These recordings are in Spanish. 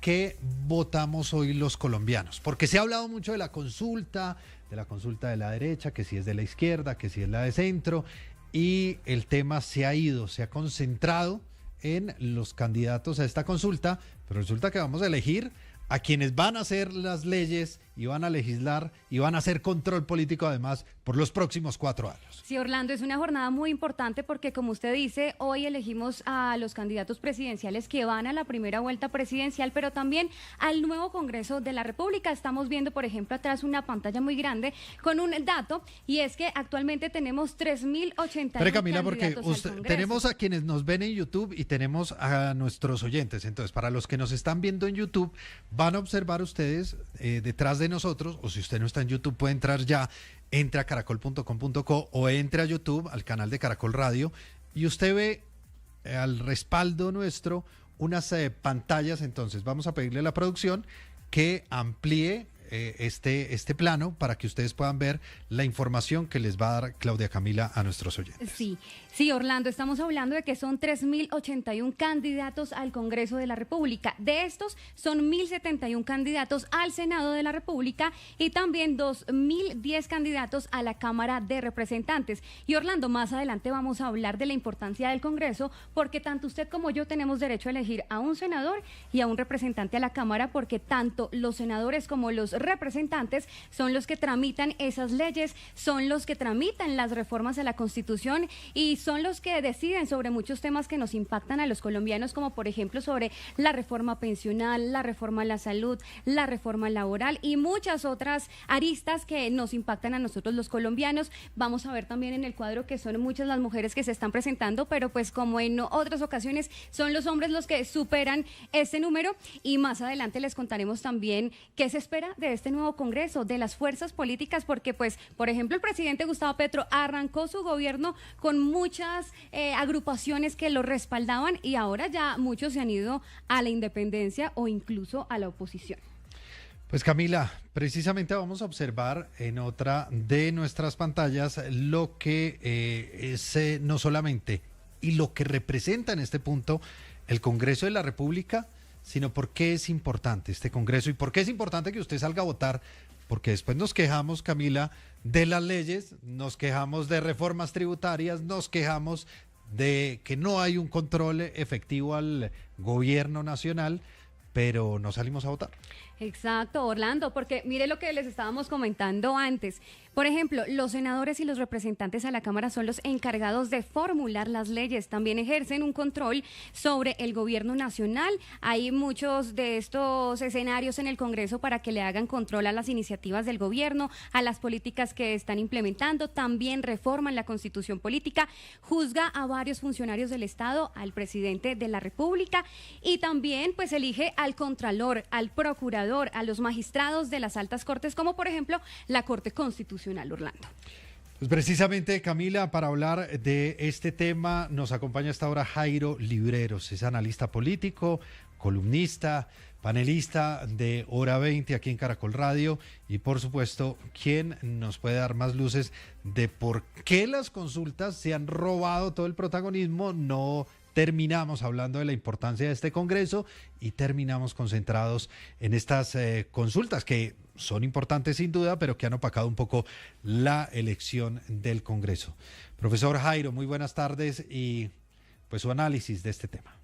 qué votamos hoy los colombianos? Porque se ha hablado mucho de la consulta de la derecha, que si es de la izquierda, que si es la de centro, y el tema se ha concentrado en los candidatos a esta consulta, pero resulta que vamos a elegir a quienes van a hacer las leyes y van a legislar y van a hacer control político además por los próximos 4 años. Sí, Orlando, es una jornada muy importante porque, como usted dice, hoy elegimos a los candidatos presidenciales que van a la primera vuelta presidencial, pero también al nuevo Congreso de la República. Estamos viendo, por ejemplo, atrás una pantalla muy grande con un dato, y es que actualmente tenemos 3.081 Pero Camila, porque candidatos al Congreso. tenemos a quienes nos ven en YouTube y tenemos a nuestros oyentes. Entonces, para los que nos están viendo en YouTube, van a observar ustedes detrás de nosotros, o si usted no está en YouTube, puede entrar ya, entre a caracol.com.co o entre a YouTube, al canal de Caracol Radio, y usted ve al respaldo nuestro unas pantallas. Entonces vamos a pedirle a la producción que amplíe este plano para que ustedes puedan ver la información que les va a dar Claudia Camila a nuestros oyentes. Sí, Orlando, estamos hablando de que son 3.081 candidatos al Congreso de la República. De estos son 1.071 candidatos al Senado de la República y también 2.010 candidatos a la Cámara de Representantes. Y Orlando, más adelante vamos a hablar de la importancia del Congreso, porque tanto usted como yo tenemos derecho a elegir a un senador y a un representante a la Cámara, porque tanto los senadores como los representantes son los que tramitan esas leyes, son los que tramitan las reformas a la Constitución y son los que deciden sobre muchos temas que nos impactan a los colombianos, como por ejemplo sobre la reforma pensional, la reforma a la salud, la reforma laboral y muchas otras aristas que nos impactan a nosotros los colombianos. Vamos a ver también en el cuadro que son muchas las mujeres que se están presentando, pero pues como en otras ocasiones son los hombres los que superan este número, y más adelante les contaremos también qué se espera de este nuevo Congreso, de las fuerzas políticas, porque pues, por ejemplo, el presidente Gustavo Petro arrancó su gobierno con muchas agrupaciones que lo respaldaban y ahora ya muchos se han ido a la independencia o incluso a la oposición. Pues Camila, precisamente vamos a observar en otra de nuestras pantallas lo que es no solamente y lo que representa en este punto el Congreso de la República, sino por qué es importante este Congreso y por qué es importante que usted salga a votar, porque después nos quejamos, Camila, de las leyes, nos quejamos de reformas tributarias, nos quejamos de que no hay un control efectivo al gobierno nacional, pero no salimos a votar. Exacto, Orlando, porque mire lo que les estábamos comentando antes. Por ejemplo, los senadores y los representantes a la Cámara son los encargados de formular las leyes. También ejercen un control sobre el gobierno nacional. Hay muchos de estos escenarios en el Congreso para que le hagan control a las iniciativas del gobierno, a las políticas que están implementando. También reforman la Constitución política, juzga a varios funcionarios del Estado, al presidente de la República, y también pues elige al contralor, al procurador, a los magistrados de las altas cortes, como por ejemplo la Corte Constitucional, Orlando. Pues precisamente, Camila, para hablar de este tema nos acompaña hasta ahora Jairo Libreros, es analista político, columnista, panelista de Hora 20 aquí en Caracol Radio y por supuesto quien nos puede dar más luces de por qué las consultas se han robado todo el protagonismo. No terminamos hablando de la importancia de este Congreso y terminamos concentrados en estas consultas que son importantes sin duda, pero que han opacado un poco la elección del Congreso. Profesor Jairo, muy buenas tardes y pues su análisis de este tema.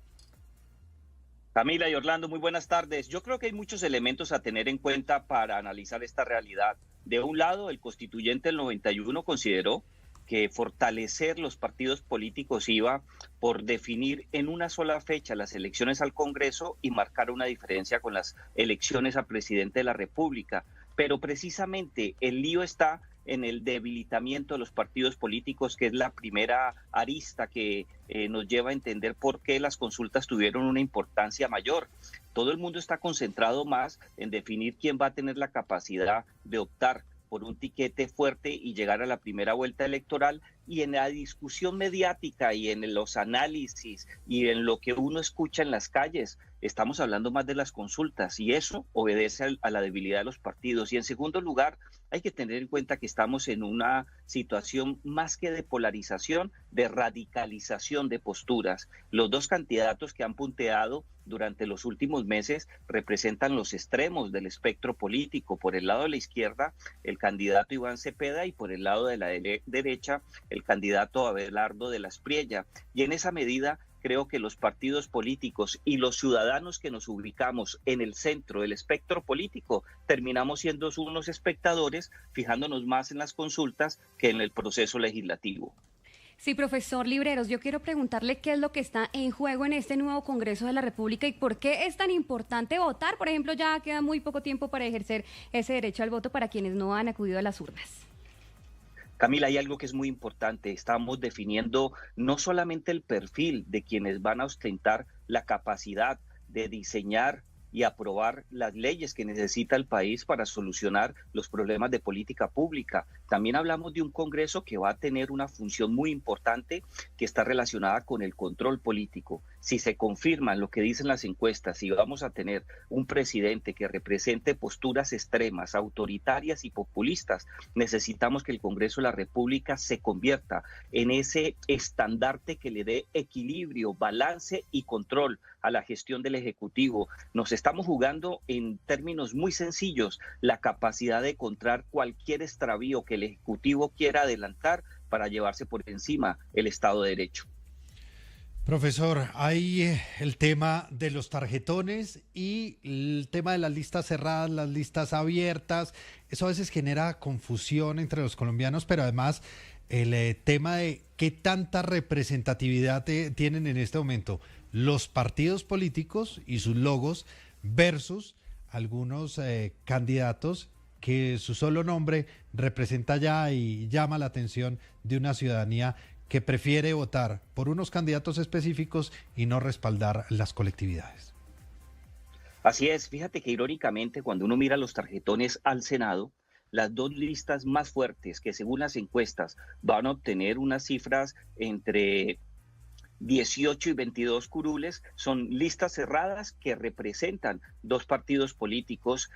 Camila y Orlando, muy buenas tardes. Yo creo que hay muchos elementos a tener en cuenta para analizar esta realidad. De un lado, el constituyente del 91 consideró que fortalecer los partidos políticos iba por definir en una sola fecha las elecciones al Congreso y marcar una diferencia con las elecciones a presidente de la República. Pero precisamente el lío está en el debilitamiento de los partidos políticos, que es la primera arista que nos lleva a entender por qué las consultas tuvieron una importancia mayor. Todo el mundo está concentrado más en definir quién va a tener la capacidad de optar por un tiquete fuerte y llegar a la primera vuelta electoral, y en la discusión mediática y en los análisis y en lo que uno escucha en las calles, estamos hablando más de las consultas y eso obedece a la debilidad de los partidos. Y en segundo lugar, hay que tener en cuenta que estamos en una situación más que de polarización, de radicalización de posturas. Los dos candidatos que han punteado durante los últimos meses representan los extremos del espectro político. Por el lado de la izquierda, el candidato Iván Cepeda, y por el lado de la derecha, el candidato Abelardo de la Espriella. Y en esa medida, creo que los partidos políticos y los ciudadanos que nos ubicamos en el centro del espectro político terminamos siendo unos espectadores, fijándonos más en las consultas que en el proceso legislativo. Sí, profesor Libreros, yo quiero preguntarle qué es lo que está en juego en este nuevo Congreso de la República y por qué es tan importante votar. Por ejemplo, ya queda muy poco tiempo para ejercer ese derecho al voto para quienes no han acudido a las urnas. Camila, hay algo que es muy importante. Estamos definiendo no solamente el perfil de quienes van a ostentar la capacidad de diseñar y aprobar las leyes que necesita el país para solucionar los problemas de política pública. También hablamos de un Congreso que va a tener una función muy importante que está relacionada con el control político. Si se confirma lo que dicen las encuestas y vamos a tener un presidente que represente posturas extremas, autoritarias y populistas, necesitamos que el Congreso de la República se convierta en ese estandarte que le dé equilibrio, balance y control a la gestión del Ejecutivo. Nos estamos jugando en términos muy sencillos la capacidad de encontrar cualquier extravío que el Ejecutivo quiera adelantar para llevarse por encima el Estado de Derecho. Profesor, hay el tema de los tarjetones y el tema de las listas cerradas, las listas abiertas. Eso a veces genera confusión entre los colombianos, pero además el tema de qué tanta representatividad tienen en este momento los partidos políticos y sus logos versus algunos candidatos que su solo nombre representa ya y llama la atención de una ciudadanía que prefiere votar por unos candidatos específicos y no respaldar las colectividades. Así es, fíjate que irónicamente cuando uno mira los tarjetones al Senado, las dos listas más fuertes que según las encuestas van a obtener unas cifras entre 18 y 22 curules, son listas cerradas que representan dos partidos políticos,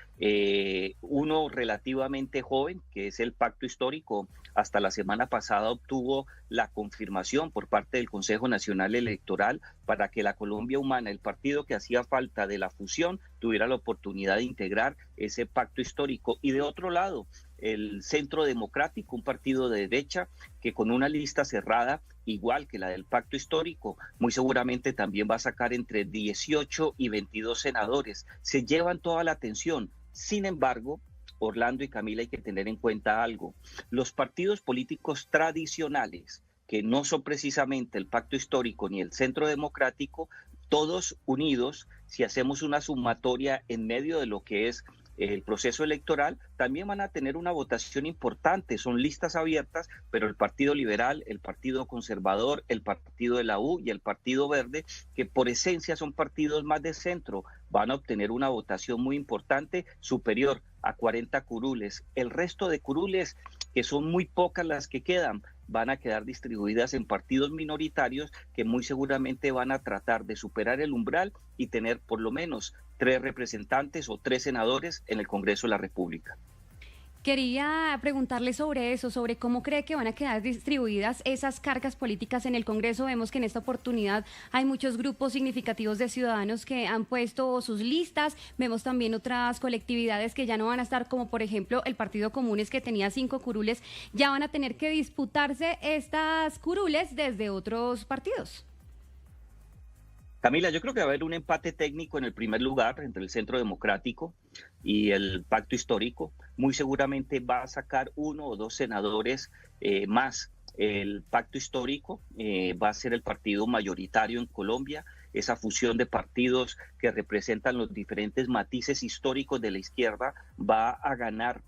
uno relativamente joven, que es el Pacto Histórico. Hasta la semana pasada obtuvo la confirmación por parte del Consejo Nacional Electoral para que la Colombia Humana, el partido que hacía falta de la fusión, tuviera la oportunidad de integrar ese pacto histórico. Y de otro lado, el Centro Democrático, un partido de derecha que con una lista cerrada, igual que la del Pacto Histórico, muy seguramente también va a sacar entre 18 y 22 senadores. Se llevan toda la atención. Sin embargo, Orlando y Camila, hay que tener en cuenta algo. Los partidos políticos tradicionales, que no son precisamente el Pacto Histórico ni el Centro Democrático, todos unidos, si hacemos una sumatoria en medio de lo que es el proceso electoral, también van a tener una votación importante. Son listas abiertas, pero el Partido Liberal, el Partido Conservador, el Partido de la U y el Partido Verde, que por esencia son partidos más de centro, van a obtener una votación muy importante, superior a 40 curules. El resto de curules, que son muy pocas las que quedan, van a quedar distribuidas en partidos minoritarios que muy seguramente van a tratar de superar el umbral y tener por lo menos 3 representantes o 3 senadores en el Congreso de la República. Quería preguntarle sobre eso, sobre cómo cree que van a quedar distribuidas esas cargas políticas en el Congreso. Vemos que en esta oportunidad hay muchos grupos significativos de ciudadanos que han puesto sus listas. Vemos también otras colectividades que ya no van a estar, como por ejemplo el Partido Comunes, que tenía 5 curules, ya van a tener que disputarse estas curules desde otros partidos. Camila, yo creo que va a haber un empate técnico en el primer lugar entre el Centro Democrático y el Pacto Histórico. Muy seguramente va a sacar 1 o 2 senadores más. El Pacto Histórico va a ser el partido mayoritario en Colombia. Esa fusión de partidos que representan los diferentes matices históricos de la izquierda va a ganar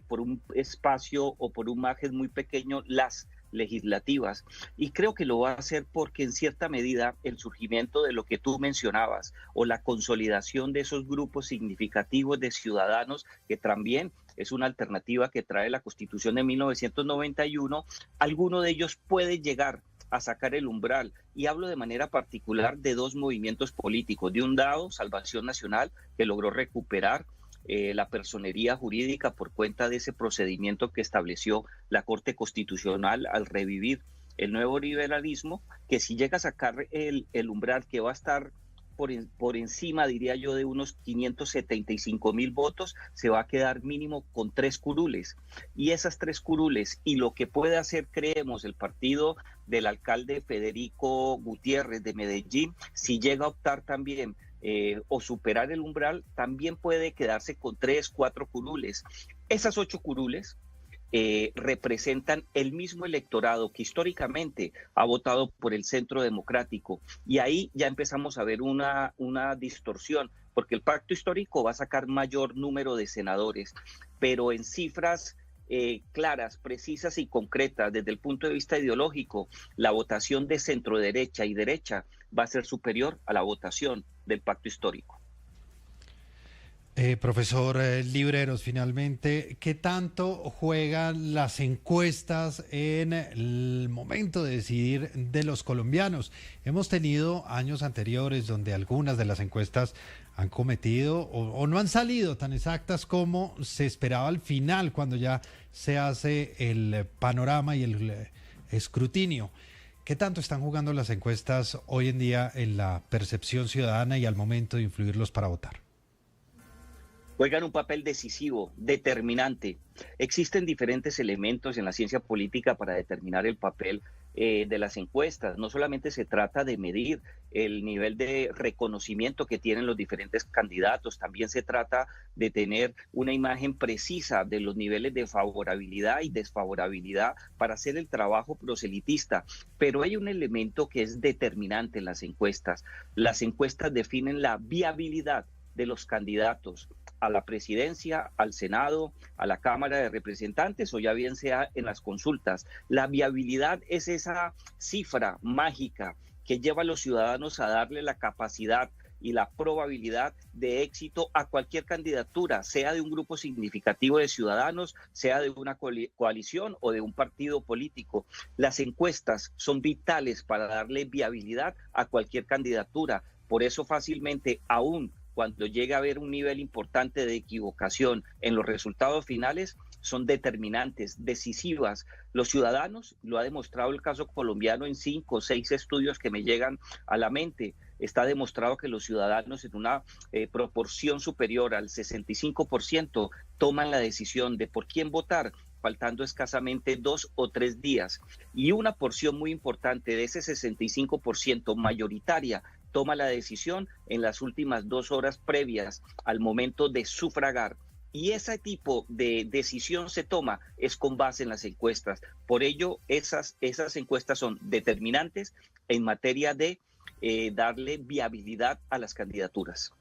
por un espacio o por un margen muy pequeño las legislativas, y creo que lo va a hacer porque en cierta medida el surgimiento de lo que tú mencionabas o la consolidación de esos grupos significativos de ciudadanos, que también es una alternativa que trae la Constitución de 1991, alguno de ellos puede llegar a sacar el umbral. Y hablo de manera particular de dos movimientos políticos. De un lado, Salvación Nacional, que logró recuperar la personería jurídica por cuenta de ese procedimiento que estableció la Corte Constitucional al revivir el nuevo liberalismo, que si llega a sacar el umbral que va a estar por encima, diría yo, de unos 575.000 votos, se va a quedar mínimo con 3 curules. Y esas 3 curules y lo que puede hacer, creemos, el partido del alcalde Federico Gutiérrez de Medellín, si llega a optar también o superar el umbral, también puede quedarse con 3, 4 curules. Esas 8 curules representan el mismo electorado que históricamente ha votado por el Centro Democrático, y ahí ya empezamos a ver una distorsión, porque el pacto histórico va a sacar mayor número de senadores, pero en cifras claras, precisas y concretas desde el punto de vista ideológico, la votación de centro derecha y derecha va a ser superior a la votación del pacto histórico. Profesor Libreros, finalmente, ¿qué tanto juegan las encuestas en el momento de decidir de los colombianos? Hemos tenido años anteriores donde algunas de las encuestas han cometido o no han salido tan exactas como se esperaba al final, cuando ya se hace el panorama y el escrutinio. ¿Qué tanto están jugando las encuestas hoy en día en la percepción ciudadana y al momento de influirlos para votar? Juegan un papel decisivo, determinante. Existen diferentes elementos en la ciencia política para determinar el papel de las encuestas. No solamente se trata de medir el nivel de reconocimiento que tienen los diferentes candidatos, también se trata de tener una imagen precisa de los niveles de favorabilidad y desfavorabilidad para hacer el trabajo proselitista. Pero hay un elemento que es determinante en las encuestas. Las encuestas definen la viabilidad de los candidatos a la presidencia, al Senado, a la Cámara de Representantes o ya bien sea en las consultas. La viabilidad es esa cifra mágica que lleva a los ciudadanos a darle la capacidad y la probabilidad de éxito a cualquier candidatura, sea de un grupo significativo de ciudadanos, sea de una coalición o de un partido político. Las encuestas son vitales para darle viabilidad a cualquier candidatura. Por eso fácilmente, aún cuando llega a haber un nivel importante de equivocación en los resultados finales, son determinantes, decisivas. Los ciudadanos, lo ha demostrado el caso colombiano en 5 o 6 estudios que me llegan a la mente, está demostrado que los ciudadanos en una proporción superior al 65% toman la decisión de por quién votar, faltando escasamente 2 o 3 días. Y una porción muy importante de ese 65% mayoritaria toma la decisión en las últimas 2 horas previas al momento de sufragar. Y ese tipo de decisión se toma es con base en las encuestas. Por ello, esas encuestas son determinantes en materia de darle viabilidad a las candidaturas.